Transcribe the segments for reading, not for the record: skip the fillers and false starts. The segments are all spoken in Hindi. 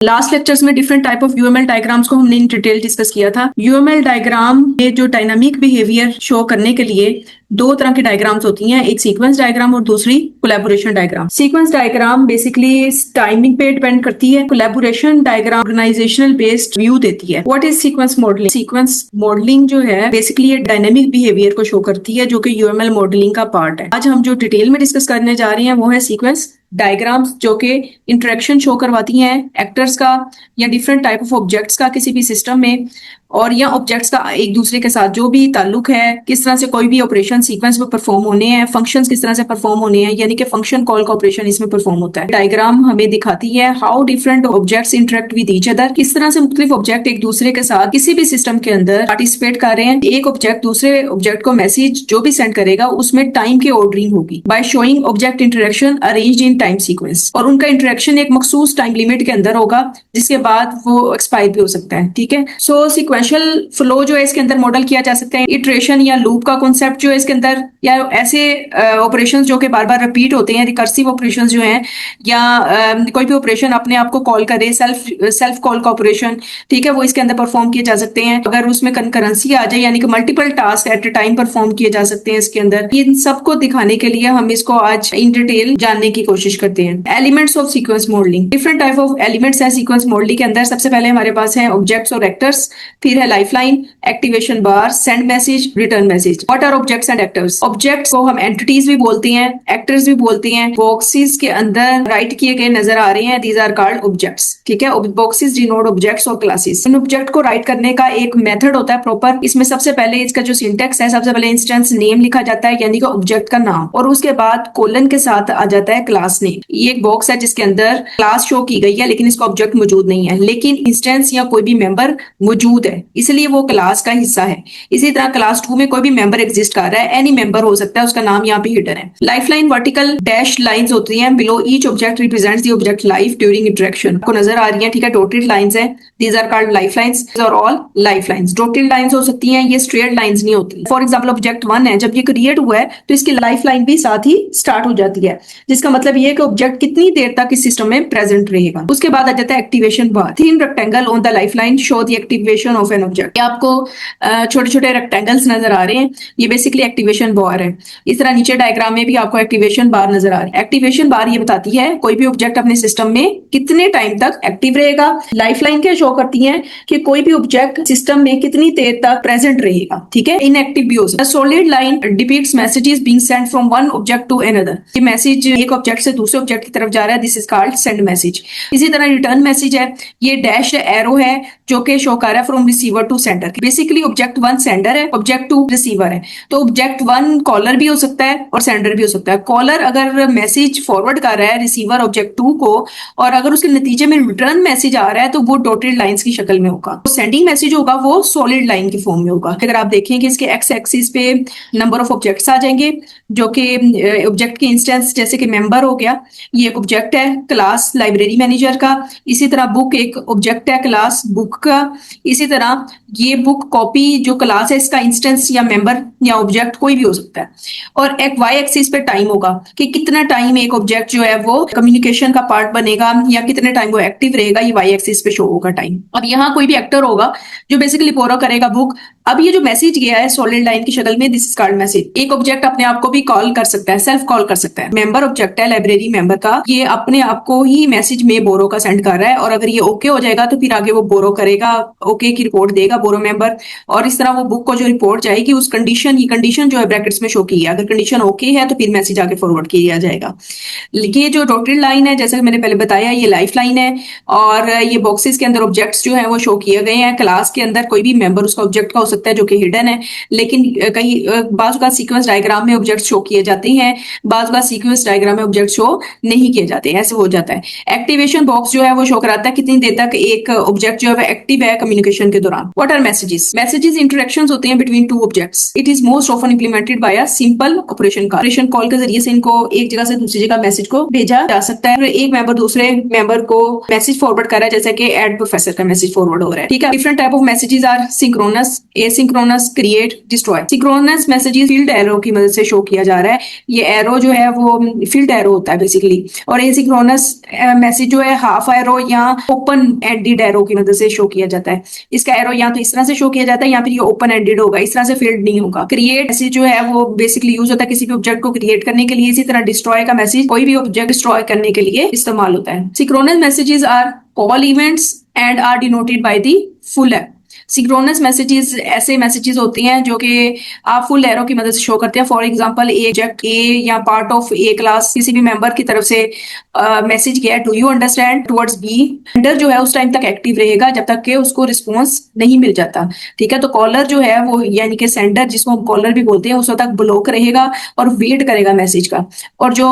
लास्ट लेक्चर्स में different type of UML diagrams को हमने इन डिटेल डिस्कस किया था। यूएमएल डायग्राम में जो डायनामिक बिहेवियर शो करने के लिए दो तरह की डायग्राम्स होती हैं, एक सीक्वेंस डायग्राम और दूसरी collaboration diagram. Sequence diagram basically timing पे डिपेंड करती है। Collaboration diagram organizational based view देती है। What is sequence modelling? Sequence modelling जो है बेसिकली ये डायनामिक बिहेवियर को शो करती है, जो कि यूएमएल मॉडलिंग का पार्ट है। आज हम जो डिटेल में डिस्कस करने जा रहे हैं वो है सीक्वेंस डायग्राम्स, जो कि इंटरेक्शन शो करवाती हैं एक्टर्स का या डिफरेंट टाइप ऑफ ऑब्जेक्ट्स का किसी भी सिस्टम में, और या ऑब्जेक्ट्स का एक दूसरे के साथ जो भी ताल्लुक है, किस तरह से कोई भी ऑपरेशन सीक्वेंस में परफॉर्म होने हैं, फंक्शंस किस तरह से परफॉर्म होने हैं, यानी कि फंक्शन कॉल का ऑपरेशन इसमें परफॉर्म होता है। डायग्राम हमें दिखाती है how different objects interact with each other, किस तरह से मुख्तलिफ ऑब्जेक्ट एक दूसरे के साथ किसी भी सिस्टम के अंदर पार्टिसिपेट कर रहे हैं। एक ऑब्जेक्ट दूसरे ऑब्जेक्ट को मैसेज जो भी सेंड करेगा उसमें टाइम की ऑर्डरिंग होगी by showing object interaction arranged in time sequence, और उनका इंटरेक्शन एक मखसूस टाइम लिमिट के अंदर होगा जिसके बाद वो एक्सपायर भी हो सकता है। ठीक है, सो सिक्वेंशियल फ्लो जो है इसके अंदर मॉडल किया जा सकता है। इटरेशन या लूप का कॉन्सेप्ट जो है इसके अंदर, या ऐसे ऑपरेशंस जो कि बार बार रिपीट होते हैं, रिकर्सिव ऑपरेशंस जो हैं, या कोई भी ऑपरेशन अपने आप को कॉल करे, सेल्फ कॉल का ऑपरेशन, ठीक है, वो इसके अंदर परफॉर्म किए जा सकते हैं। अगर उसमें कंकरेंसी आ जाए, यानी कि multiple task at a time perform किए जा सकते हैं इसके अंदर। इन सबको दिखाने के लिए हम इसको आज इन डिटेल जानने की कोशिश करते हैं। Elements of sequence modelling, different type of elements है सीक्वेंस मॉडलिंग के अंदर। सबसे पहले हमारे पास है ऑब्जेक्ट्स और एक्टर्स, फिर है lifeline, activation bar, send message, return message. What are objects and actors? Objects को हम एंटिटीज भी बोलते हैं, एक्टर्स भी बोलते हैं। बॉक्सेस के अंदर राइट किए गए नजर आ रहे हैं, दीज आर कॉल्ड ऑब्जेक्ट्स। ठीक है, बॉक्सेस डिनोट ऑब्जेक्ट्स और क्लासेस। इन ऑब्जेक्ट को राइट करने का एक मेथड होता है प्रॉपर। इसमें सबसे पहले इसका जो सिंटेक्स है, सबसे पहले इंस्टेंस नेम लिखा जाता है, यानी कि ऑब्जेक्ट का नाम, और उसके बाद कोलन के साथ आ जाता है क्लास नेम। ये एक बॉक्स है जिसके अंदर क्लास शो की गई है लेकिन इसका ऑब्जेक्ट मौजूद नहीं है, लेकिन इंस्टेंस या कोई भी मेंबर मौजूद है, इसलिए वो क्लास का हिस्सा है। इसी तरह क्लास 2 में कोई भी मेंबर एग्जिस्ट कर रहा है, एनी मेंबर हो सकता है, उसका नाम यहाँ पे हिडन है। लाइफलाइन वर्टिकल डैश लाइंस होती हैं below each object represents the object life during interaction. आपको नजर आ रही है, ठीक है, डॉटेड लाइंस है, दीज आर कॉल्ड लाइफलाइंस और ऑल लाइफलाइंस। डॉटेड लाइंस हो सकती हैं, ये स्ट्रेट लाइंस नहीं होती। फॉर एग्जांपल ऑब्जेक्ट 1 है, जब ये क्रिएट हुआ है तो इसकी लाइफलाइन भी साथ ही स्टार्ट हो जाती है, जिसका मतलब ये है कि ऑब्जेक्ट कितनी देर तक इस सिस्टम में प्रेजेंट रहेगा। उसके बाद आ जाता है activation bar. Thin rectangle on the lifeline show the activation of an object. आपको छोटे छोटे रेक्टेंगल्स नजर आ रहे हैं, ये बेसिकली एक्टिवेशन बार है। इस तरह नीचे डायग्राम में भी आपको एक्टिवेशन बार नजर आ रही है। एक्टिवेशन बार ये बताती है कोई भी ऑब्जेक्ट अपने सिस्टम में कितने टाइम तक एक्टिव रहेगा। लाइफलाइन क्या शो करती है कि कोई भी ऑब्जेक्ट सिस्टम में कितनी देर तक प्रेजेंट रहेगा। ठीक है, इनएक्टिव भी हो सकता है। Solid line depicts messages being sent from one object to another. ये मैसेज एक ऑब्जेक्ट से दूसरे ऑब्जेक्ट की तरफ जा रहा है, this is called send message. इसी तरह रिटर्न मैसेज है, ये डैश एरो है जो कि शो कर रहा है from receiver to sender. Basically object 1 sender है, ऑब्जेक्ट 2 रिसीवर है, तो ऑब्जेक्ट 1 कॉलर भी हो सकता है और सेंडर भी हो सकता है। कॉलर अगर मैसेज फॉरवर्ड कर रहा है रिसीवर ऑब्जेक्ट 2 को, और अगर उसके नतीजे में रिटर्न मैसेज आ रहा है तो वो डॉटेड लाइंस की शक्ल में होगा। सेंडिंग मैसेज होगा वो सॉलिड लाइन की फॉर्म में होगा। अगर आप देखें कि इसके एक्स एक्सिस पे नंबर ऑफ ऑब्जेक्ट्स आ जाएंगे, जो कि ऑब्जेक्ट के इंस्टेंस जैसे कि मेंबर हो गया, ये एक ऑब्जेक्ट है क्लास लाइब्रेरी मैनेजर का। इसी तरह बुक एक ऑब्जेक्ट है क्लास बुक का। इसी तरह ये बुक कॉपी जो क्लास है इसका इंस्टेंस या मेंबर या ऑब्जेक्ट कोई भी हो सकता है। और एक वाई एक्सिस पे टाइम होगा कि कितना टाइम एक ऑब्जेक्ट जो है वो कम्युनिकेशन का पार्ट बनेगा या कितने टाइम वो एक्टिव रहेगा, ये वाई एक्सिस पे शो होगा टाइम। अब यहाँ कोई भी एक्टर होगा जो बेसिकली बोरो करेगा बुक। अब ये जो मैसेज गया है सॉलिड लाइन की शक्ल में, दिस इज कॉल्ड मैसेज। एक ऑब्जेक्ट अपने आप को भी कॉल कर सकता है, सेल्फ कॉल कर सकता है। मेंबर ऑब्जेक्ट है लाइब्रेरी मेंबर का, ये अपने आप को ही मैसेज में बोरो का सेंड कर रहा है, और अगर ये ओके हो जाएगा तो फिर आगे वो बोरो करेगा, ओके की रिपोर्ट देगा बोरो मेंबर, और इस तरह वो बुक को जो रिपोर्ट जाएगी उस कंडीशन, ये कंडीशन जो है ब्रैकेट्स में शो की है, अगर कंडीशन ओके है तो फिर मैसेज आगे फॉरवर्ड किया जाएगा। ये जो डॉटेड लाइन है, जैसे मैंने पहले बताया, ये लाइफ लाइन है, और ये बॉक्सेस के अंदर ऑब्जेक्ट्स जो है वो शो किए गए हैं। क्लास के अंदर कोई भी मेंबर उसका ऑब्जेक्ट का हो सकता है जो कि हिडन है, लेकिन कहीं बाज़ का सीक्वेंस डायग्राम में ऑब्जेक्ट शो किए जाते हैं, बाज़ का सीक्वेंस डायग्राम में ऑब्जेक्ट शो नहीं किए जाते हैं, ऐसे हो जाता है। एक्टिवेशन बॉक्स जो है वो शो कराता है कितनी देर तक एक ऑब्जेक्ट जो है एक्टिव है कम्युनिकेशन के दौरान। What are messages? Messages interactions होते हैं between two objects. It is most often implemented by a simple operation call. Operation call के जरिए से इनको एक जगह से दूसरी जगह मैसेज को भेजा जा सकता है। एक मेंबर दूसरे मेंबर को मैसेज फॉरवर्ड कर रहा है, जैसे कि एड प्रोफेसर का मैसेज फॉरवर्ड हो रहा है। ठीक है, different type of messages are synchronous, asynchronous create destroy. Synchronous messages filled arrow की मदद से शो किया जा रहा है। ये एरो जो है वो फील्ड एरो होता है बेसिकली, और एसिंक्रोनस मैसेज जो है हाफ एरो या ओपन एंडेड एरो की मदद से शो किया जाता है। इसका एरो या तो इस तरह से शो किया जाता है या फिर ये ओपन एंडेड होगा, इस तरह से फील्ड नहीं होगा। क्रिएट मैसेज जो है वो बेसिकली यूज होता है किसी भी ऑब्जेक्ट को क्रिएट करने के लिए। इसी तरह डिस्ट्रॉय का मैसेज कोई भी ऑब्जेक्ट डिस्ट्रॉय करने के लिए इस्तेमाल होता है। Synchronous messages are call events and are denoted by the full arrow. Synchronous messages ऐसे मैसेजेस होते हैं जो कि आप फुल एरो की मदद से शो करते हैं। फॉर एग्जांपल ऑब्जेक्ट ए या पार्ट ऑफ ए क्लास किसी भी मेंबर की तरफ से मैसेज गया, do you understand towards B. Sender जो है उस टाइम तक एक्टिव रहेगा जब तक कि उसको रिस्पॉन्स नहीं मिल जाता। ठीक है, तो कॉलर जो है वो यानी कि सेंडर जिसको हम कॉलर भी बोलते हैं उस वक्त तक ब्लॉक रहेगा और वेट करेगा मैसेज का। और जो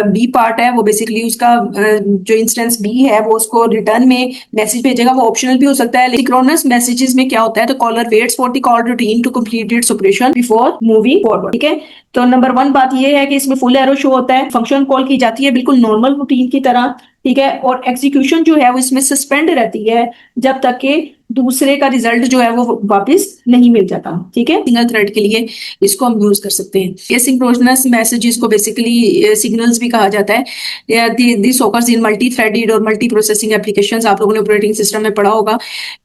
बी पार्ट है वो बेसिकली उसका जो इंस्टेंस बी है वो उसको रिटर्न में मैसेज भेजेगा। वो ऑप्शनल भी हो सकता है। सिंक्रोनस मैसेजेस में क्या होता है, तो caller waits for the call routine to complete its operation before moving forward. ठीक है, तो नंबर 1 बात ये है कि इसमें फुल एरो शो होता है, फंक्शन कॉल की जाती है बिल्कुल नॉर्मल रूटीन की तरह। ठीक है, और एग्जीक्यूशन जो है वो इसमें सस्पेंड रहती है जब तक कि दूसरे का रिजल्ट जो है वो वापस नहीं मिल जाता। ठीक है, सिंगल थ्रेड के लिए इसको हम यूज कर सकते हैं। ये सिंक्रोनस मैसेजेस को बेसिकली सिग्नल्स भी कहा जाता है। This occurs in multi threaded और मल्टी प्रोसेसिंग एप्लीकेशंस। आप लोगों ने ऑपरेटिंग सिस्टम में पढ़ा होगा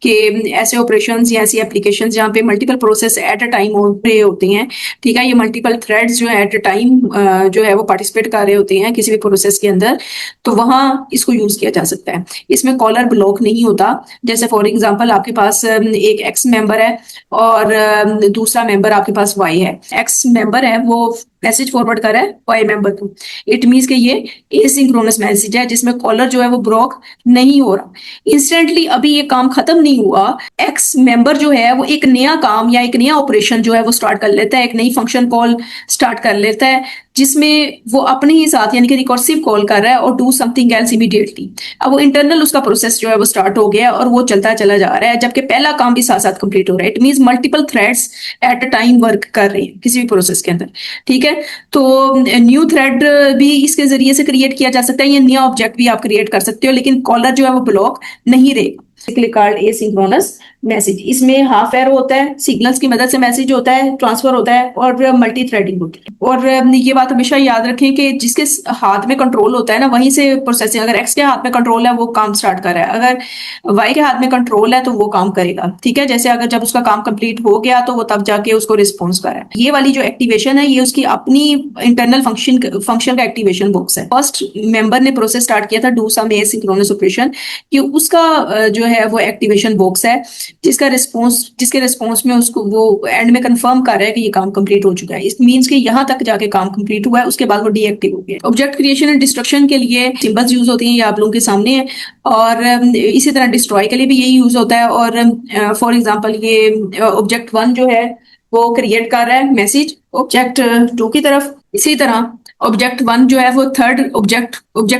कि ऐसे ऑपरेशंस या ऐसी एप्लीकेशंस जहाँ पे multiple process at a time हो रहे होते हैं। ठीक है, ये मल्टीपल थ्रेड्स जो है एट अ टाइम जो है वो पार्टिसिपेट कर रहे होते हैं किसी भी प्रोसेस के अंदर, तो वहां इसको यूज किया जा सकता है। इसमें कॉलर ब्लॉक नहीं होता। जैसे फॉर एग्जांपल आपके पास एक एक्स मेंबर है और दूसरा मेंबर आपके पास वाई है। एक्स मेंबर है वो मैसेज फॉरवर्ड कर रहा है वाई मेंबर को। इट मींस कि ये एसिंक्रोनस मैसेज है जिसमें कॉलर जो है वो ब्लॉक नहीं हो रहा। इंस्टेंटली अभी ये काम खत्म नहीं हुआ, एक्स मेंबर जो है वो एक नया काम या एक नया ऑपरेशन जो है वो स्टार्ट कर लेता है, एक नई फंक्शन कॉल स्टार्ट कर लेता है जिसमें वो अपने ही साथ यानी कि रिकॉर्सिव कॉल कर रहा है और डू समथिंग एल्स इमीडिएटली। अब वो इंटरनल उसका प्रोसेस जो है वो स्टार्ट हो गया और वो चलता चला जा रहा है जबकि पहला काम भी साथ साथ कंप्लीट हो रहा है। It means multiple threads at a time work कर रहे हैं किसी भी प्रोसेस के अंदर। ठीक है, तो न्यू थ्रेड भी इसके जरिए से क्रिएट किया जा सकता है, या नया ऑब्जेक्ट भी आप क्रिएट कर सकते हो, लेकिन कॉलर जो है वो ब्लॉक नहीं रहेगा। Called asynchronous message. इसमें हाफ एरो होता है, सिग्नल्स की मदद से मैसेज होता है, ट्रांसफर होता है और मल्टी थ्रेडिंग होती है। और ये बात हमेशा याद रखें कि जिसके हाथ में कंट्रोल होता है ना वहीं से प्रोसेसिंग, अगर एक्स के हाथ में कंट्रोल है वो काम स्टार्ट कर रहा है, अगर वाई के हाथ में कंट्रोल है तो वो काम करेगा। ठीक है, जैसे अगर जब उसका काम कंप्लीट हो गया तो वो तब जाके उसको रिस्पॉन्स कर रहा है। ये वाली जो एक्टिवेशन है ये उसकी अपनी इंटरनल फंक्शन का एक्टिवेशन बॉक्स है। फर्स्ट मेंबर ने प्रोसेस स्टार्ट किया था डू सम एसिंक्रोनस ऑपरेशन, कि उसका जो है वो एक्टिवेशन बॉक्स है जिसके रिस्पॉन्स में उसको वो एंड में कंफर्म कर रहा है कि ये काम कंप्लीट हो चुका है। इट मींस कि यहाँ तक जाके काम कंप्लीट हुआ है, उसके बाद वो डीएक्टिव हो गया। ऑब्जेक्ट क्रिएशन एंड डिस्ट्रक्शन के लिए सिंबल्स यूज होती हैं, ये आप लोगों के सामने है, और इसी तरह डिस्ट्रॉय के लिए भी यही यूज होता है। और फॉर एग्जाम्पल ये ऑब्जेक्ट 1 जो है वो क्रिएट कर रहा है मैसेज ऑब्जेक्ट 2 की तरफ। इसी तरह ऑब्जेक्ट 1 जो है वो थर्ड ऑब्जेक्ट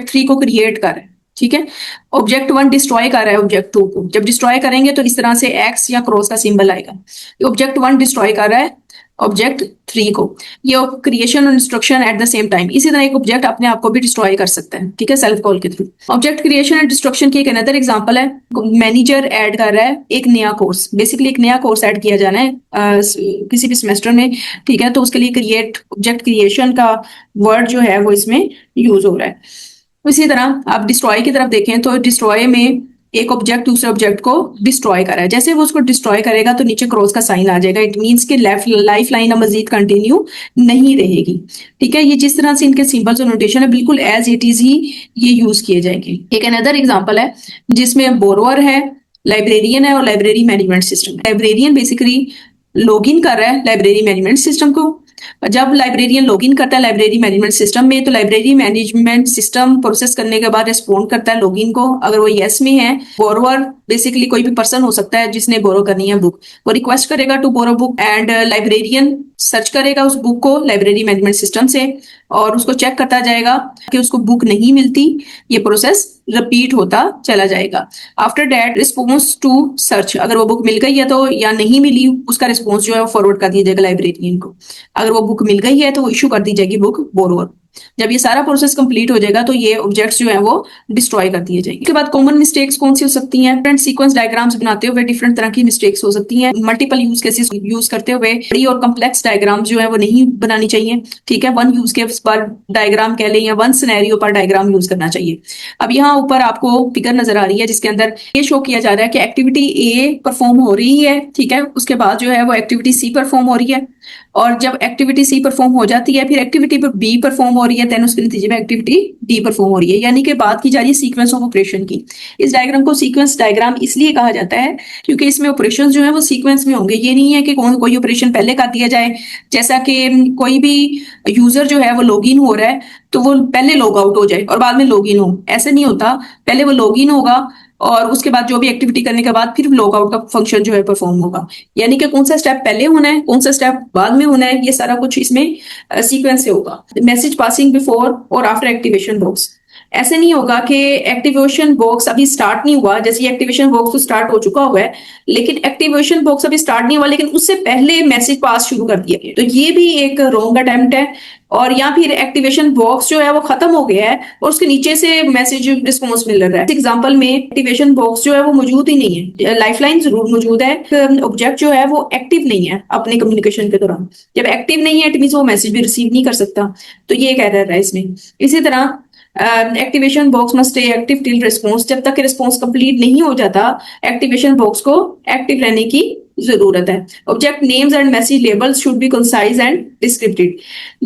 3 को क्रिएट कर रहा है। ठीक है, ऑब्जेक्ट 1 डिस्ट्रॉय कर रहा है ऑब्जेक्ट 2 को। जब डिस्ट्रॉय करेंगे तो इस तरह से एक्स या क्रॉस का सिंबल आएगा। ऑब्जेक्ट 1 डिस्ट्रॉय कर रहा है ऑब्जेक्ट 3 को। ये क्रिएशन और destruction at the same time. इसी तरह एक ऑब्जेक्ट अपने आप को भी डिस्ट्रॉय कर सकता है। ठीक है, सेल्फ कॉल के through. Object creation and destruction की एक अनदर एग्जांपल है, मैनेजर ऐड कर रहा है एक नया कोर्स। बेसिकली एक नया कोर्स ऐड किया जाना है किसी भी सेमेस्टर में। ठीक है, तो उसके लिए क्रिएट ऑब्जेक्ट क्रिएशन का वर्ड जो है वो इसमें यूज हो रहा है। इसी तरह आप डिस्ट्रॉय की तरफ देखें तो डिस्ट्रॉय में एक ऑब्जेक्ट दूसरे ऑब्जेक्ट को डिस्ट्रॉय कर रहा है। जैसे वो उसको डिस्ट्रॉय करेगा तो नीचे क्रॉस का साइन आ जाएगा। इट मींस कि लाइफ लाइन अब मजीद कंटिन्यू नहीं रहेगी। ठीक है, ये जिस तरह से इनके सिंबल्स और नोटेशन है बिल्कुल एज इट इज ही ये यूज किए जाएंगे। एक अनदर एग्जांपल है जिसमें बोरोअर है, लाइब्रेरियन है और library management system. Librarian basically log in कर रहा है लाइब्रेरी मैनेजमेंट सिस्टम को। जब लाइब्रेरियन लॉगिन करता है लाइब्रेरी मैनेजमेंट सिस्टम में तो लाइब्रेरी मैनेजमेंट सिस्टम प्रोसेस करने के बाद रिस्पॉन्ड करता है लॉगिन को। अगर वो यस में है, बोरोवर बेसिकली कोई भी पर्सन हो सकता है जिसने बोरो करनी है बुक, वो रिक्वेस्ट करेगा to borrow book and librarian search करेगा उस बुक को लाइब्रेरी मैनेजमेंट सिस्टम से और उसको चेक करता जाएगा कि उसको बुक नहीं मिलती। ये प्रोसेस रिपीट होता चला जाएगा। After that response to search, अगर वो बुक मिल गई है तो या नहीं मिली उसका रिस्पॉन्स जो है वो फॉरवर्ड कर दिया जाएगा लाइब्रेरियन को। अगर वो बुक मिल गई है तो वो इशू कर दी जाएगी बुक बोरोवर। जब ये सारा प्रोसेस कंप्लीट हो जाएगा तो ये ऑब्जेक्ट्स जो है वो डिस्ट्रॉय कर दिए जाएंगे। उसके बाद कॉमन मिस्टेक्स कौन सी हो सकती हैं? डिफरेंट सीक्वेंस डायग्राम्स बनाते हुए डिफरेंट तरह की मिस्टेक्स हो सकती हैं। मल्टीपल यूज केसेस यूज करते हुए बड़ी और कम्प्लेक्स डायग्राम्स जो है वो नहीं बनानी चाहिए, ठीक है। वन यूज केस पर डायग्राम कह लें या वन सिनेरियो पर डायग्राम यूज करना चाहिए। अब यहाँ ऊपर आपको फिगर नजर आ रही है जिसके अंदर ये शो किया जा रहा है कि एक्टिविटी ए परफॉर्म हो रही है, ठीक है। उसके बाद जो है वो एक्टिविटी सी परफॉर्म हो रही है, और जब एक्टिविटी सी परफॉर्म हो जाती है फिर एक्टिविटी बी परफॉर्म हो रही है, देन उसके नतीजे में एक्टिविटी डी परफॉर्म हो रही है, यानी कि बात की जा रही है सीक्वेंस ऑफ ऑपरेशन की। इस डायग्राम को सीक्वेंस डायग्राम इसलिए कहा जाता है क्योंकि इसमें ऑपरेशन जो है वो सीक्वेंस में होंगे। ये नहीं है कि कोई ऑपरेशन पहले कर दिया जाए, जैसा कि कोई भी यूजर जो है वो लॉग इन हो रहा है तो वो पहले लॉग आउट हो जाए और बाद में लॉग इन हो, ऐसे नहीं होता। पहले वो लॉग इन होगा और उसके बाद जो भी एक्टिविटी करने के बाद फिर लॉग आउट का फंक्शन जो है परफॉर्म होगा। यानी कि कौन सा स्टेप पहले होना है, कौन सा स्टेप बाद में होना है, ये सारा कुछ इसमें सीक्वेंस से होगा। मैसेज पासिंग बिफोर और आफ्टर एक्टिवेशन बॉक्स। ऐसे नहीं होगा कि एक्टिवेशन बॉक्स अभी स्टार्ट नहीं हुआ, जैसे ये एक्टिवेशन बॉक्स तो स्टार्ट हो चुका हुआ है लेकिन एक्टिवेशन बॉक्स अभी स्टार्ट नहीं हुआ, लेकिन उससे पहले मैसेज पास शुरू कर दिया गया, तो ये भी एक रॉन्ग अटेम्प्ट है। और या फिर एक्टिवेशन बॉक्स जो है वो खत्म हो गया है और उसके नीचे से मैसेज रिस्पॉन्स मिल रहा है। इस एग्जांपल में एक्टिवेशन बॉक्स जो है वो मौजूद ही नहीं है, लाइफलाइन जरूर मौजूद है, ऑब्जेक्ट जो है वो एक्टिव नहीं है अपने कम्युनिकेशन के दौरान। जब एक्टिव नहीं है इट मींस वो मैसेज भी रिसीव नहीं कर सकता, तो ये एक एरर है इसमें। इसी तरह activation box must stay active till response. जब तक रिस्पॉन्स कंप्लीट नहीं हो जाता एक्टिवेशन बॉक्स को एक्टिव रहने की जरूरत है। Object names and message labels should be concise and descriptive.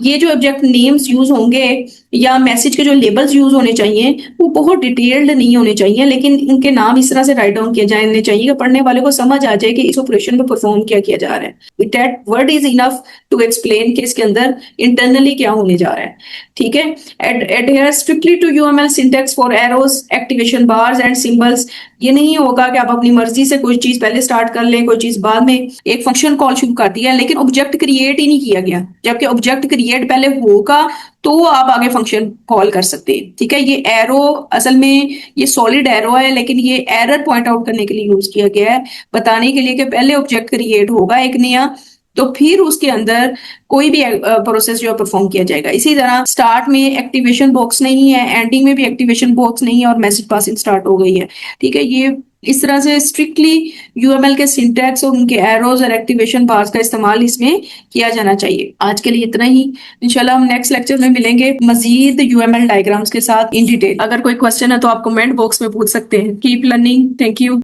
ये जो ऑब्जेक्ट नेम्स यूज होंगे या मैसेज के जो लेबल्स यूज होने चाहिए वो बहुत डिटेल्ड नहीं होने चाहिए, लेकिन इनके नाम इस तरह से राइट डाउन किए जाने चाहिए कि पढ़ने वाले को समझ आ जाए कि इस ऑपरेशन में परफॉर्म क्या किया जा रहा है। That word is enough to explain कि इसके अंदर इंटरनली क्या होने जा रहा है, ठीक है। Adhere strictly to UML syntax for arrows, activation bars and symbols. ये नहीं होगा कि आप अपनी मर्जी से कोई चीज पहले स्टार्ट कर लें, कोई चीज बाद में। एक फंक्शन कॉल शुरू कर दिया लेकिन ऑब्जेक्ट क्रिएट ही नहीं किया गया, जबकि ऑब्जेक्ट क्रिएट पहले होगा तो आप आगे फंक्शन कॉल कर सकते हैं, ठीक है। ये एरो असल में ये सॉलिड एरो है लेकिन ये एरर पॉइंट आउट करने के लिए यूज किया गया है, बताने के लिए कि पहले ऑब्जेक्ट क्रिएट होगा एक नया तो फिर उसके अंदर कोई भी प्रोसेस जो है परफॉर्म किया जाएगा। इसी तरह स्टार्ट में एक्टिवेशन बॉक्स नहीं है, एंडिंग में भी एक्टिवेशन बॉक्स नहीं है और मैसेज पासिंग स्टार्ट हो गई है, ठीक है। ये इस तरह से स्ट्रिक्टली यूएमएल के सिंटैक्स और उनके एरोज और एक्टिवेशन बार्स का इस्तेमाल इसमें किया जाना चाहिए। आज के लिए इतना ही, इंशाल्लाह हम नेक्स्ट लेक्चर में मिलेंगे मजीद यूएमएल डायग्राम्स के साथ इन डिटेल। अगर कोई क्वेश्चन है तो आप कमेंट बॉक्स में पूछ सकते हैं। Keep learning, thank you.